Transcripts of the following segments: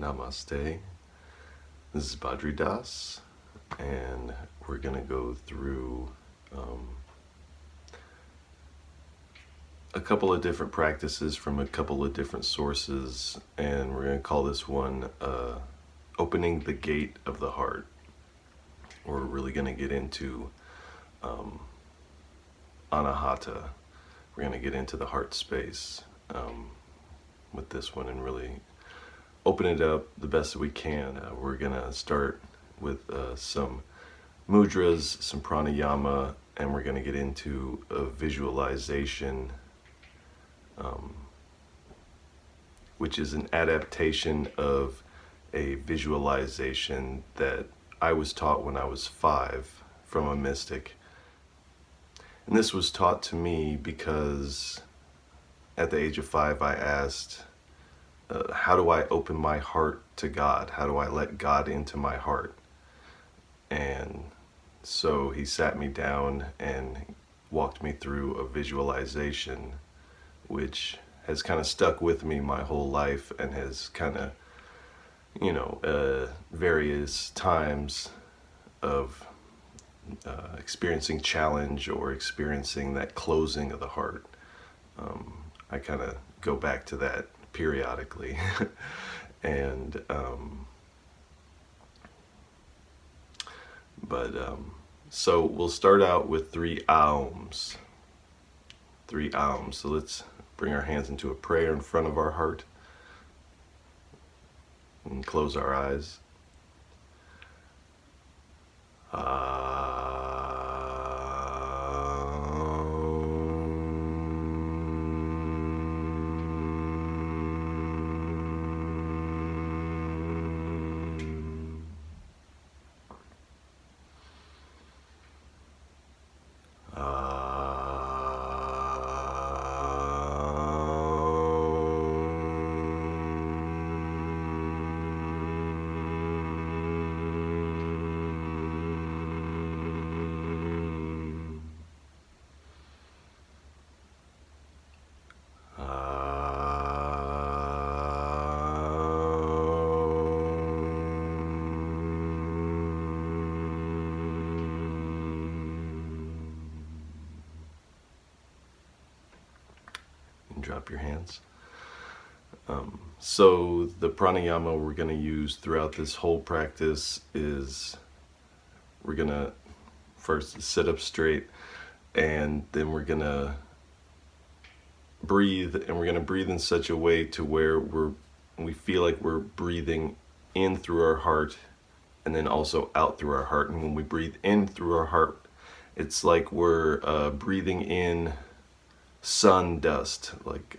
Namaste. This is Badri Das, and we're going to go through a couple of different practices from a couple of different sources, and we're going to call this one Opening the Gate of the Heart. We're really going to get into Anahata. We're going to get into the heart space with this one and really open it up the best that we can. We're going to start with some mudras, some pranayama, and we're going to get into a visualization, which is an adaptation of a visualization that I was taught when I was 5 from a mystic. And this was taught to me because at the age of 5 I asked, how do I open my heart to God? How do I let God into my heart? And so he sat me down and walked me through a visualization, which has kind of stuck with me my whole life and has kind of, various times of experiencing challenge or experiencing that closing of the heart. I kind of go back to that periodically. And so we'll start out with 3 aums. 3 aums. So let's bring our hands into a prayer in front of our heart and close our eyes. Drop your hands. So the pranayama we're going to use throughout this whole practice is we're going to first sit up straight, and then we're going to breathe, and we're going to breathe in such a way to where we feel like we're breathing in through our heart and then also out through our heart. And when we breathe in through our heart, it's like we're breathing in sun dust, like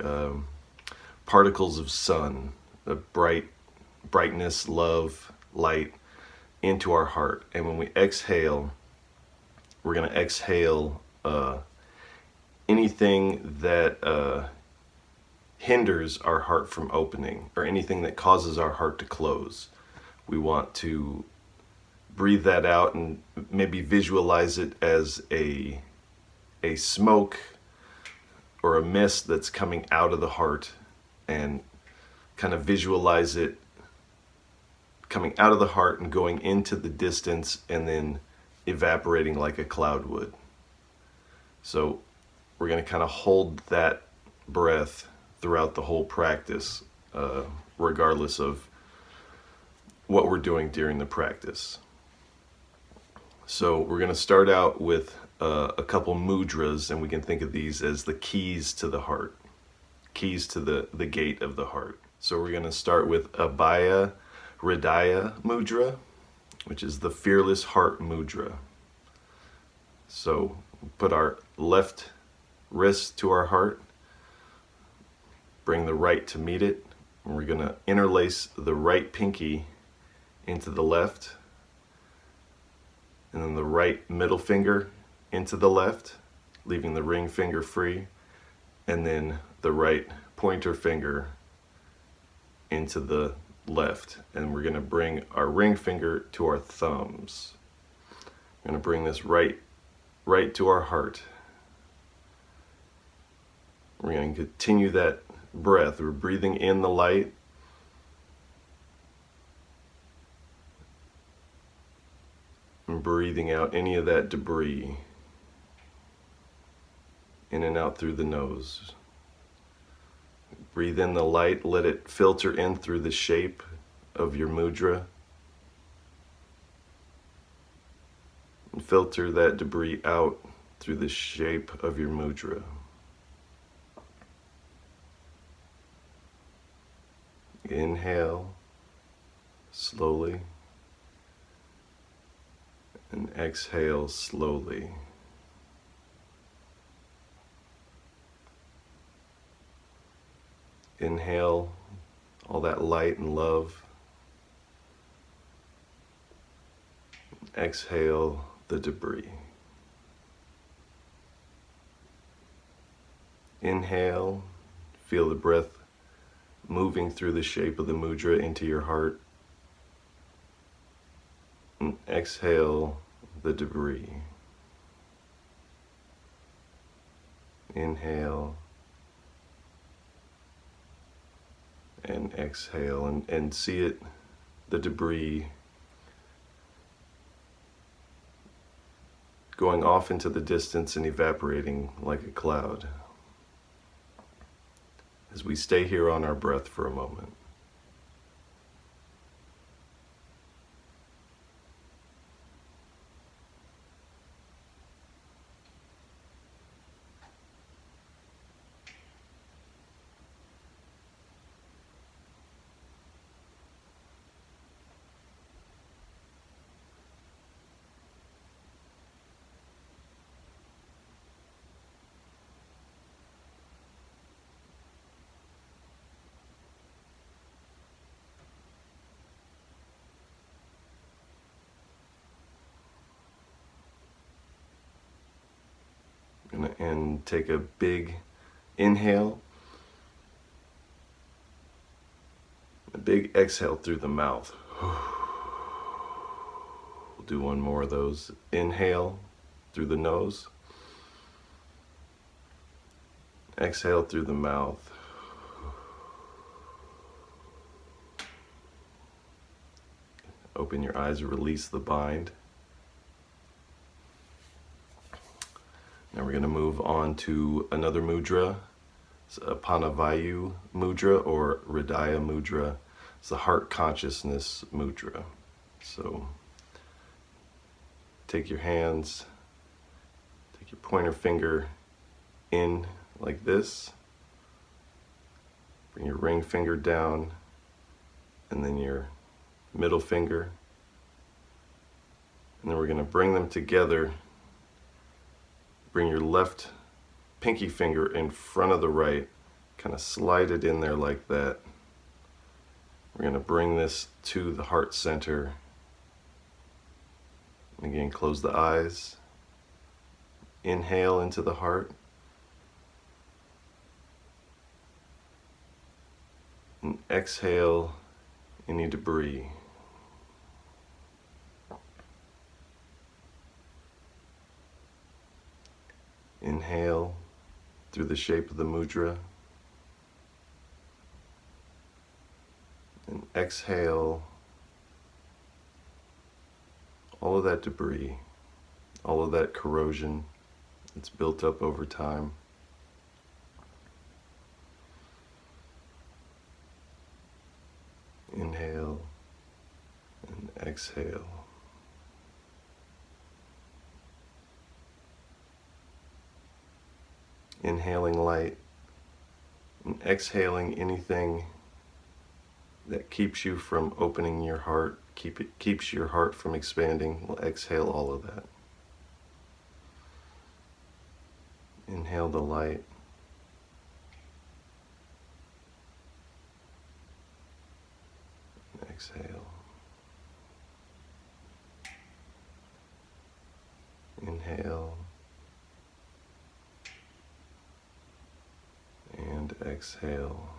particles of sun, the brightness, love, light into our heart. And when we exhale, we're going to exhale anything that hinders our heart from opening, or anything that causes our heart to close. We want to breathe that out and maybe visualize it as a smoke or a mist that's coming out of the heart, and kind of visualize it coming out of the heart and going into the distance and then evaporating like a cloud would. So we're going to kind of hold that breath throughout the whole practice, regardless of what we're doing during the practice. So we're going to start out with a couple mudras, and we can think of these as the keys to the heart, keys to the gate of the heart. So we're going to start with Hridayam Mudra, which is the fearless heart mudra. So put our left wrist to our heart, bring the right to meet it, and we're going to interlace the right pinky into the left, and then the right middle finger into the left, leaving the ring finger free, and then the right pointer finger into the left. And we're going to bring our ring finger to our thumbs. We're going to bring this right to our heart. We're going to continue that breath. We're breathing in the light, breathing out any of that debris in and out through the nose. Breathe in the light, let it filter in through the shape of your mudra. And filter that debris out through the shape of your mudra. Inhale slowly and exhale slowly. Inhale all that light and love. Exhale the debris. Inhale, feel the breath moving through the shape of the mudra into your heart. And exhale the debris. Inhale and exhale, and see it, the debris, going off into the distance and evaporating like a cloud as we stay here on our breath for a moment. And take a big inhale, a big exhale through the mouth. We'll do one more of those. Inhale through the nose, exhale through the mouth. Open your eyes, release the bind. Now we're going to move on to another mudra. It's a Pandavayu Mudra or Hridayam Mudra. It's the heart consciousness mudra. So take your hands, take your pointer finger in like this. Bring your ring finger down, and then your middle finger. And then we're going to bring them together. Bring your left pinky finger in front of the right, kind of slide it in there like that. We're going to bring this to the heart center. And again, close the eyes. Inhale into the heart. And exhale any debris. Inhale through the shape of the mudra. And exhale all of that debris, all of that corrosion that's built up over time. Inhale and exhale. Inhaling light and exhaling anything that keeps you from opening your heart, keeps your heart from expanding. We'll exhale all of that. Inhale the light. And exhale. Inhale. And exhale.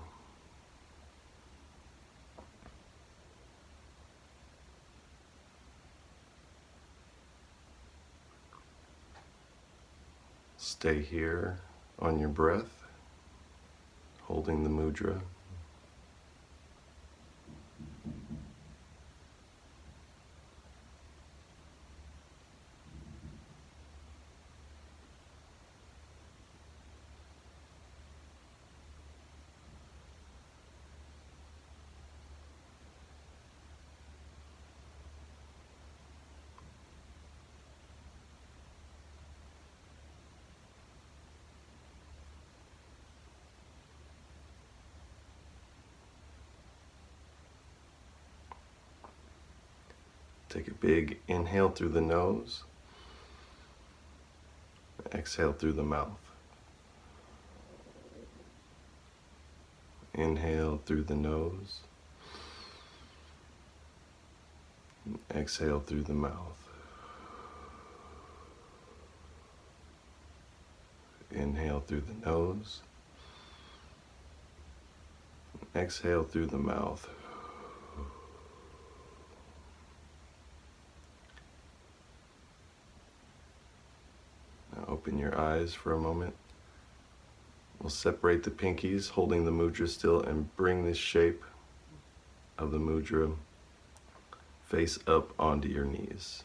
Stay here on your breath, holding the mudra. Take a big inhale through the nose. Exhale through the mouth. Inhale through the nose. Exhale through the mouth. Inhale through the nose. Exhale through the mouth. Now open your eyes for a moment. We'll separate the pinkies, holding the mudra still, and bring the shape of the mudra face up onto your knees.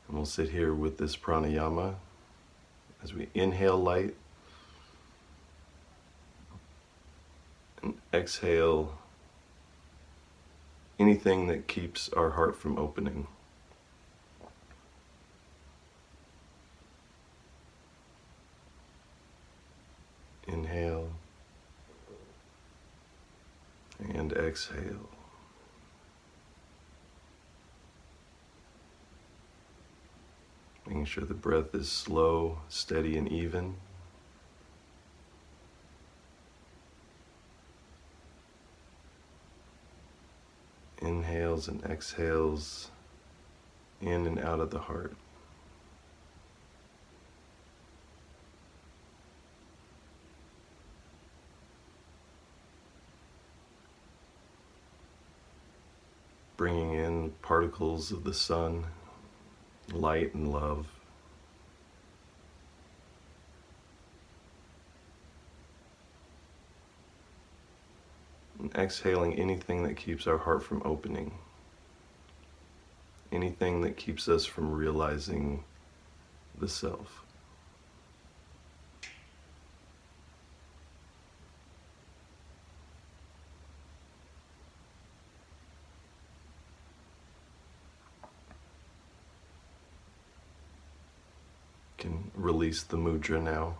And we'll sit here with this pranayama as we inhale light and exhale anything that keeps our heart from opening. Inhale and exhale. Making sure the breath is slow, steady, and even. Inhales and exhales in and out of the heart. Bringing in particles of the sun, light and love. And exhaling anything that keeps our heart from opening. Anything that keeps us from realizing the self. Can release the mudra now.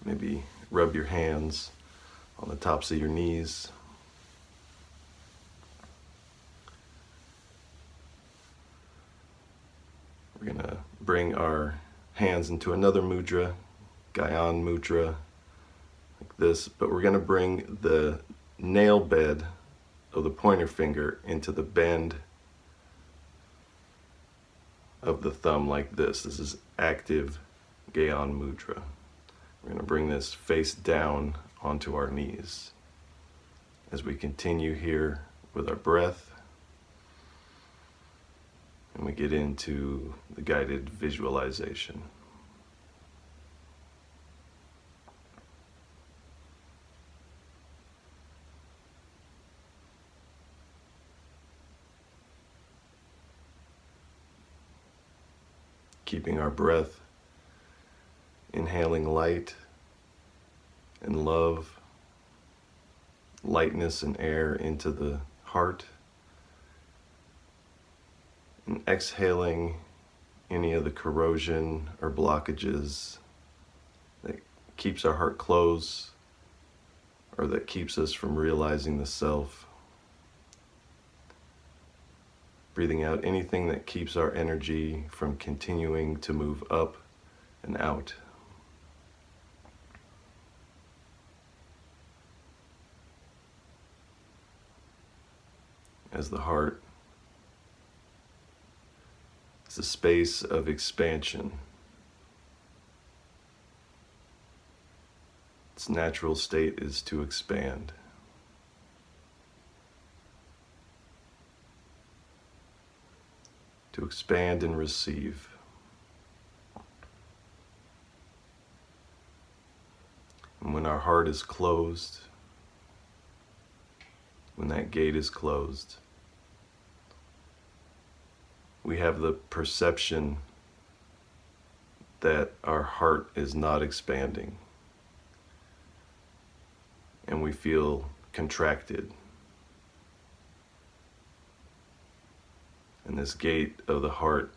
Maybe rub your hands on the tops of your knees. We're going to bring our hands into another mudra, Gyan Mudra, like this, but we're going to bring the nail bed of the pointer finger into the bend of the thumb like this. This is active Gyan Mudra. We're going to bring this face down onto our knees as we continue here with our breath and we get into the guided visualization. Keeping our breath, inhaling light and love, lightness and air into the heart, and exhaling any of the corrosion or blockages that keeps our heart closed or that keeps us from realizing the self. Breathing out anything that keeps our energy from continuing to move up and out. As the heart is a space of expansion. Its natural state is to expand. To expand and receive. And when our heart is closed, when that gate is closed, we have the perception that our heart is not expanding. And we feel contracted. And this gate of the heart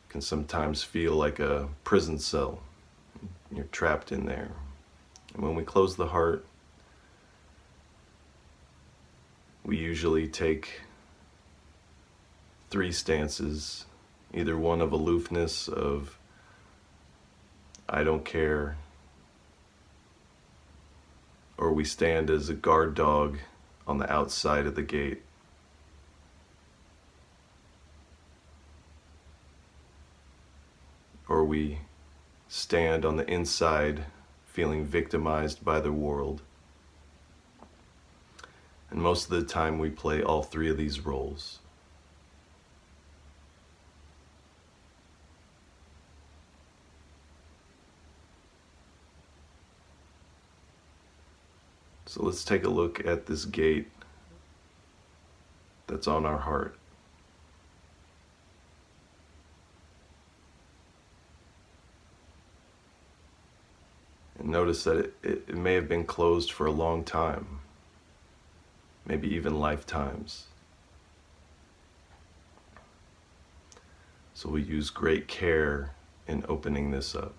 can sometimes feel like a prison cell. You're trapped in there. And when we close the heart, We usually take 3 stances, either one of aloofness, of I don't care, or we stand as a guard dog on the outside of the gate. Or we stand on the inside, feeling victimized by the world. And most of the time we play all 3 of these roles. So let's take a look at this gate that's on our heart. And notice that it may have been closed for a long time, maybe even lifetimes. So we use great care in opening this up.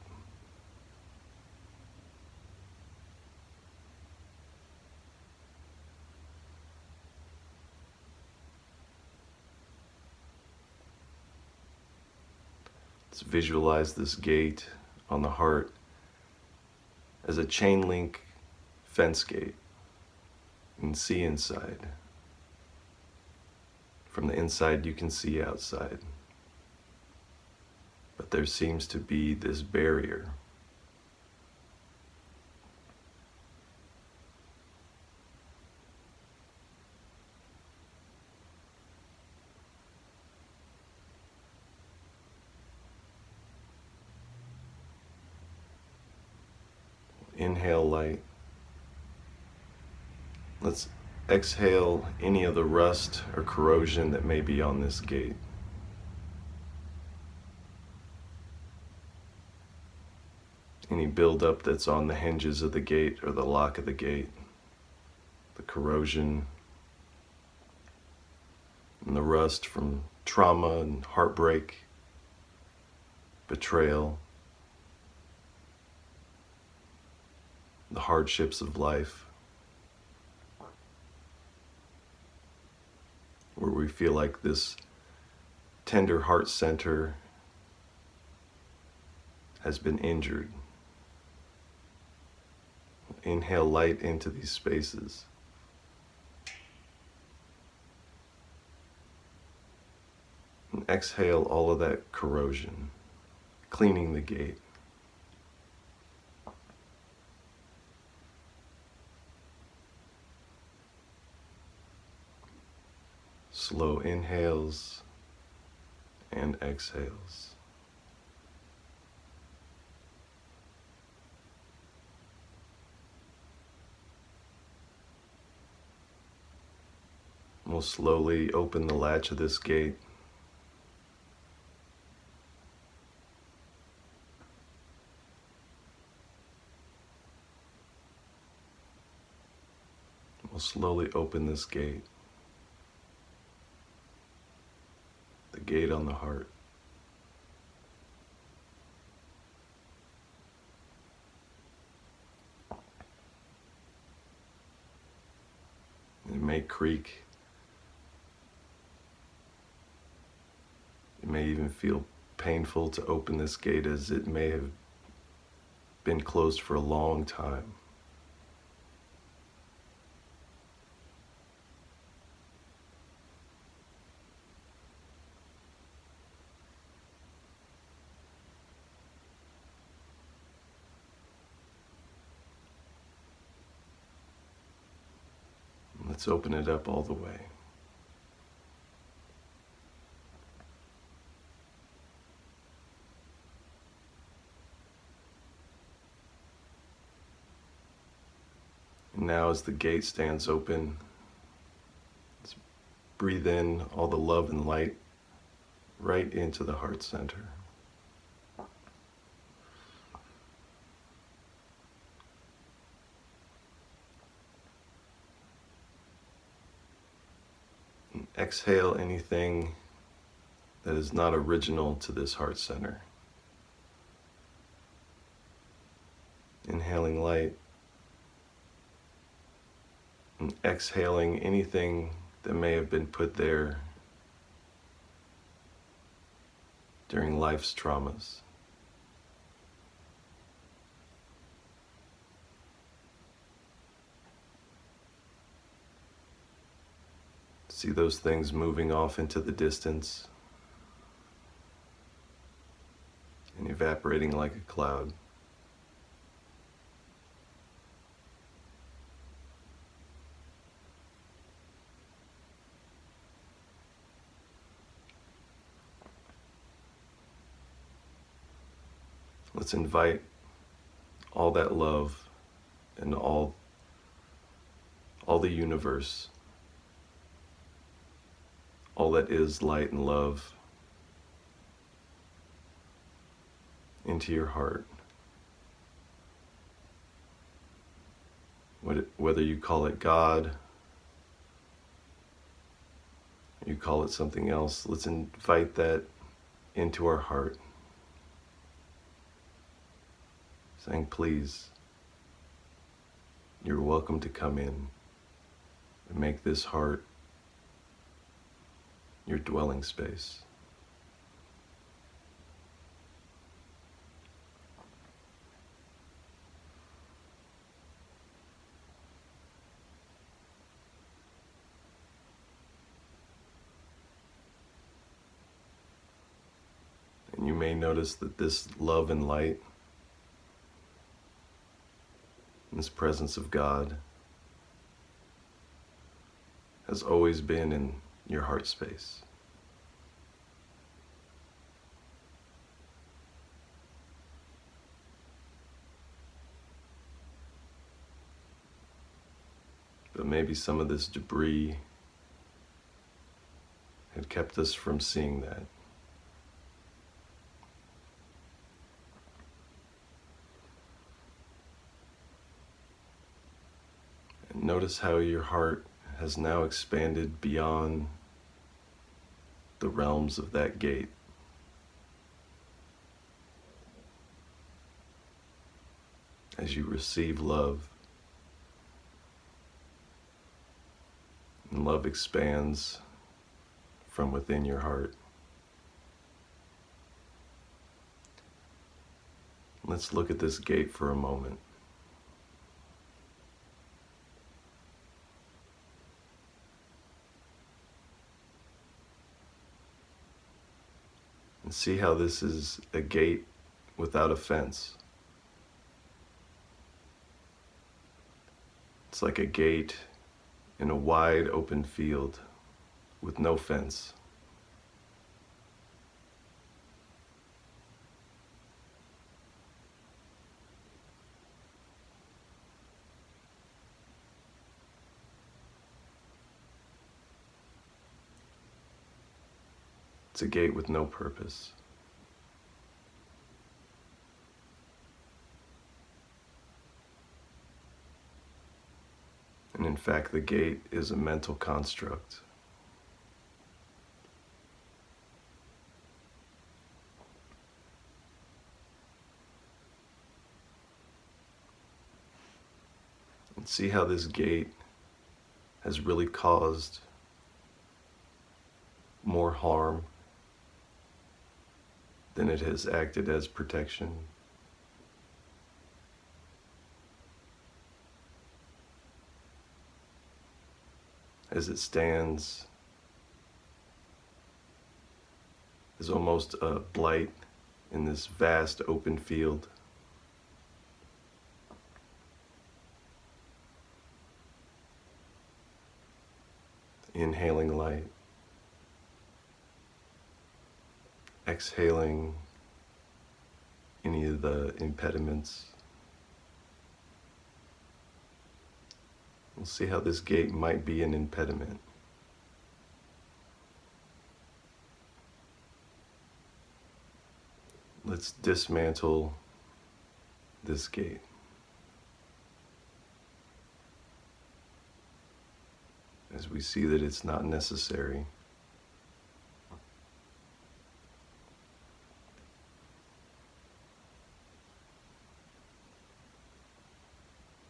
Let's visualize this gate on the heart as a chain link fence gate. You can see inside. From the inside you can see outside. But there seems to be this barrier. Inhale light. Let's exhale any of the rust or corrosion that may be on this gate. Any buildup that's on the hinges of the gate or the lock of the gate, the corrosion and the rust from trauma and heartbreak, betrayal, the hardships of life, where we feel like this tender heart center has been injured. Inhale light into these spaces. And exhale all of that corrosion, cleaning the gate. Slow inhales and exhales. We'll slowly open the latch of this gate. We'll slowly open this gate. The gate on the heart. It may creak. It may even feel painful to open this gate, as it may have been closed for a long time. Let's open it up all the way. And now as the gate stands open, let's breathe in all the love and light right into the heart center. And exhale anything that is not original to this heart center. Inhaling light and exhaling anything that may have been put there during life's traumas. See those things moving off into the distance and evaporating like a cloud. Let's invite all that love and all the universe, all that is light and love, into your heart. Whether you call it God, or you call it something else, let's invite that into our heart. Saying, please, you're welcome to come in and make this heart your dwelling space. And you may notice that this love and light, this presence of God, has always been in your heart space. But maybe some of this debris had kept us from seeing that. And notice how your heart has now expanded beyond the realms of that gate. As you receive love, and love expands from within your heart. Let's look at this gate for a moment. And see how this is a gate without a fence. It's like a gate in a wide open field with no fence. It's a gate with no purpose. And in fact, the gate is a mental construct. And see how this gate has really caused more harm than it has acted as protection. As it stands as almost a blight in this vast open field. Inhaling light, exhaling any of the impediments. We'll see how this gate might be an impediment. Let's dismantle this gate. As we see that it's not necessary.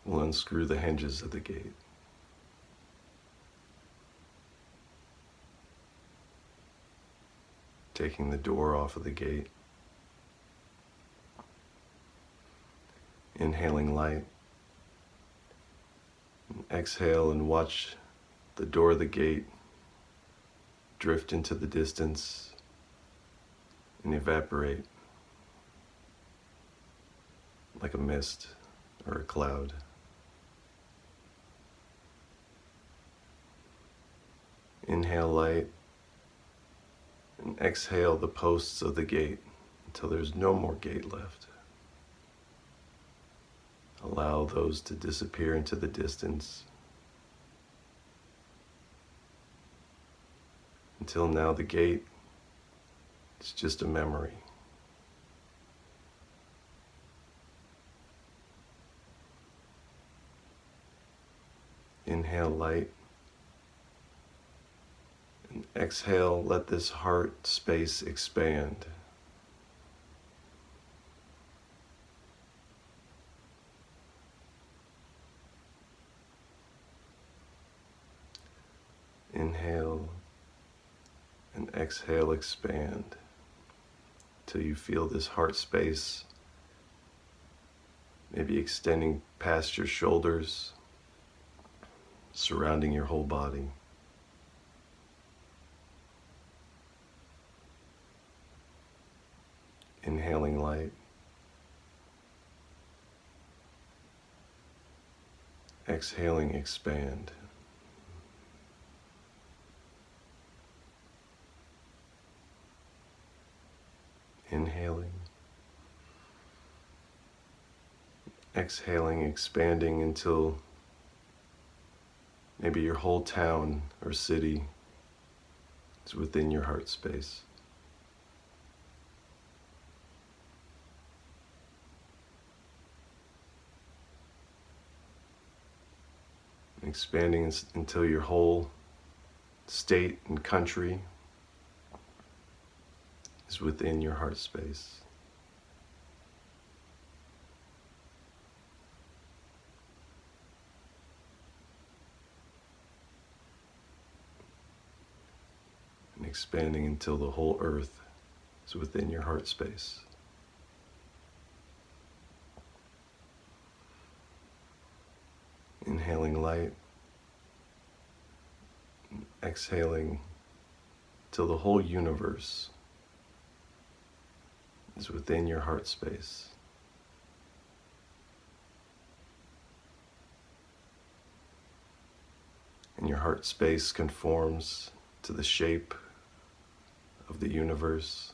We'll unscrew the hinges of the gate. taking the door off of the gate. Inhaling light. And exhale and watch the door of the gate drift into the distance and evaporate like a mist or a cloud. Inhale light and exhale the posts of the gate until there's no more gate left. Allow those to disappear into the distance until now the gate is just a memory. Inhale light and exhale, let this heart space expand. Inhale and exhale, expand till you feel this heart space maybe extending past your shoulders, surrounding your whole body. Inhaling light. Exhaling, expand. Inhaling. Exhaling, expanding until maybe your whole town or city is within your heart space. Expanding until your whole state and country is within your heart space. And expanding until the whole earth is within your heart space. Inhaling light, exhaling till the whole universe is within your heart space. And your heart space conforms to the shape of the universe.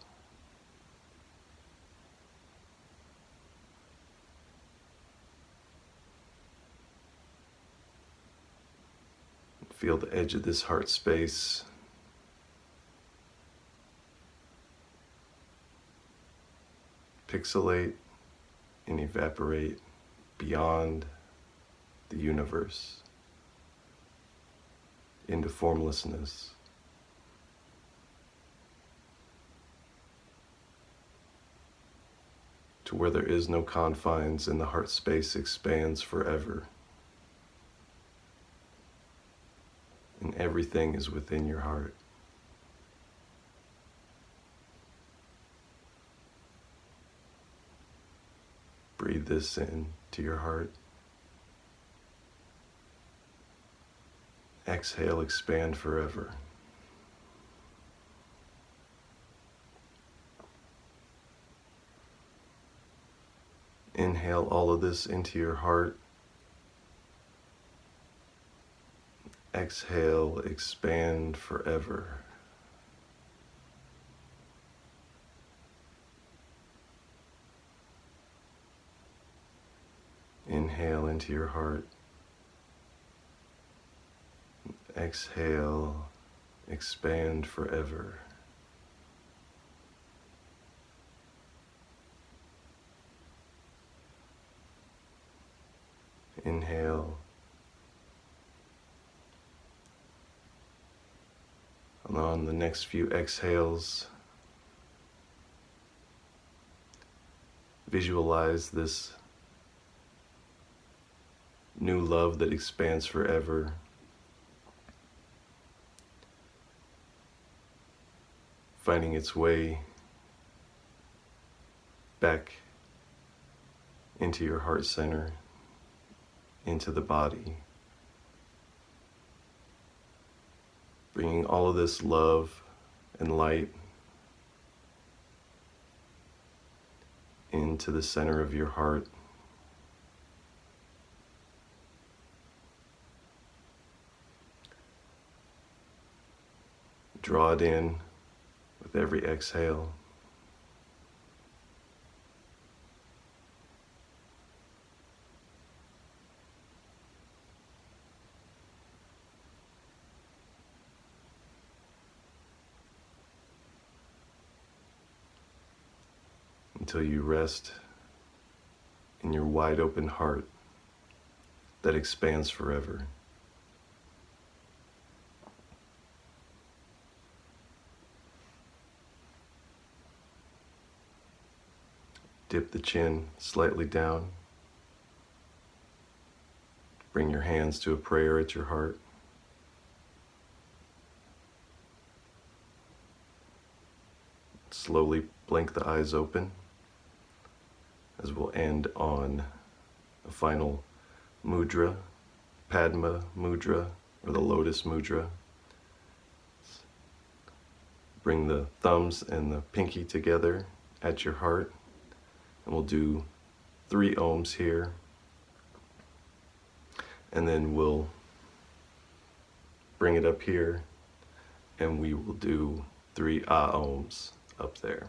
Feel the edge of this heart space pixelate and evaporate beyond the universe into formlessness. To where there is no confines and the heart space expands forever. And everything is within your heart. Breathe this in to your heart. Exhale, expand forever. Inhale all of this into your heart. Exhale, expand forever. Inhale into your heart. Exhale, expand forever. Inhale. And on the next few exhales, visualize this new love that expands forever, finding its way back into your heart center, into the body, bringing all of this love and light into the center of your heart. Draw it in with every exhale. Until you rest in your wide open heart that expands forever. Dip the chin slightly down. Bring your hands to a prayer at your heart. Slowly blink the eyes open as we'll end on a final mudra, Padma Mudra, or the Lotus Mudra. Bring the thumbs and the pinky together at your heart, and we'll do 3 ohms here, and then we'll bring it up here, and we will do 3 ohms up there.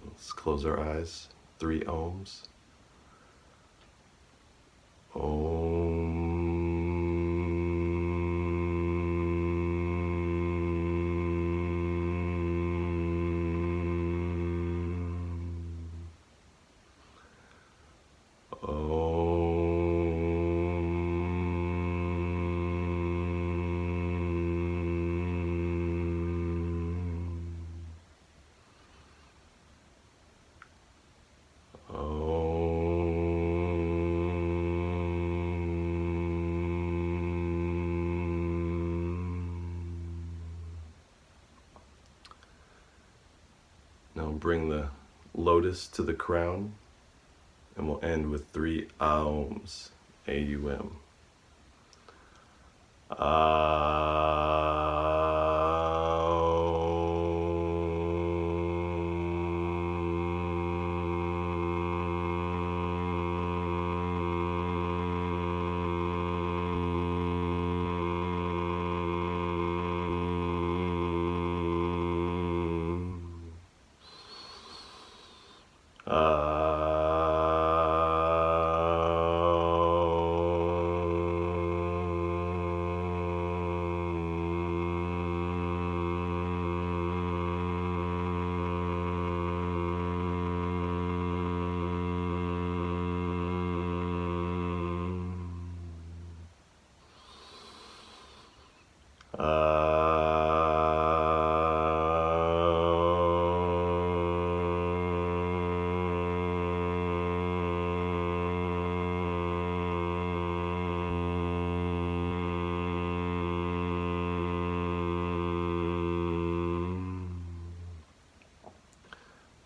Let's close our eyes. 3 ohms. Now bring the lotus to the crown, and we'll end with 3 aums, A-U-M.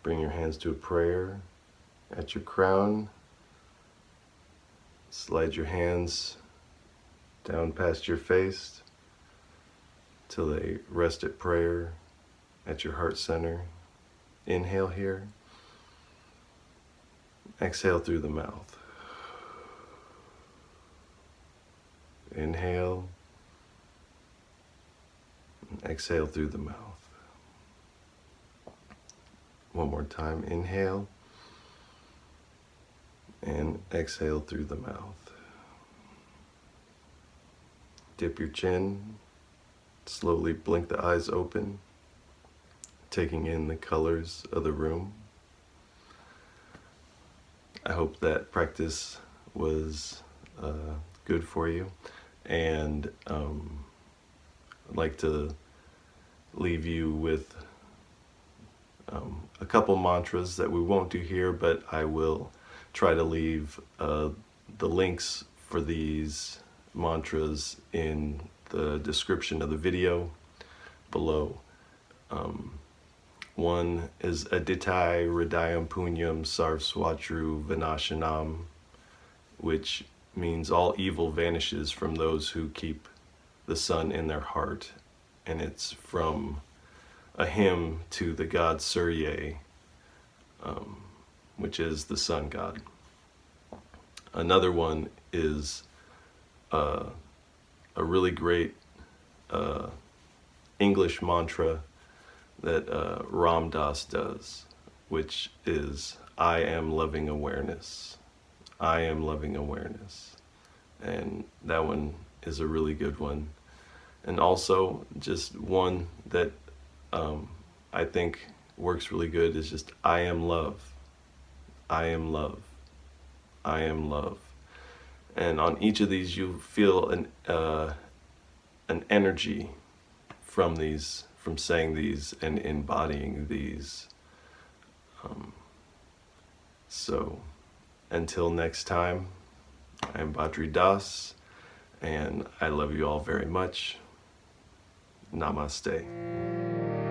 Bring your hands to a prayer at your crown. Slide your hands down past your face till they rest at prayer at your heart center. Inhale here. Exhale through the mouth. Inhale. And exhale through the mouth. One more time. Inhale. And exhale through the mouth. Dip your chin. Slowly blink the eyes open, taking in the colors of the room. I hope that practice was good for you, and I'd like to leave you with a couple mantras that we won't do here, but I will try to leave the links for these mantras in the description of the video below. One is Aditya, Hridayam, Punyam, Shatru, Vinashanam, which means all evil vanishes from those who keep the sun in their heart. And it's from a hymn to the god Surya, which is the sun god. Another one is a really great English mantra that Ram Dass does, which is, I am loving awareness. I am loving awareness. And that one is a really good one. And also just one that I think works really good is just, I am love. I am love. I am love. And on each of these you feel an energy from these, from saying these and embodying these. So until next time, I'm Badri Das, and I love you all very much. Namaste.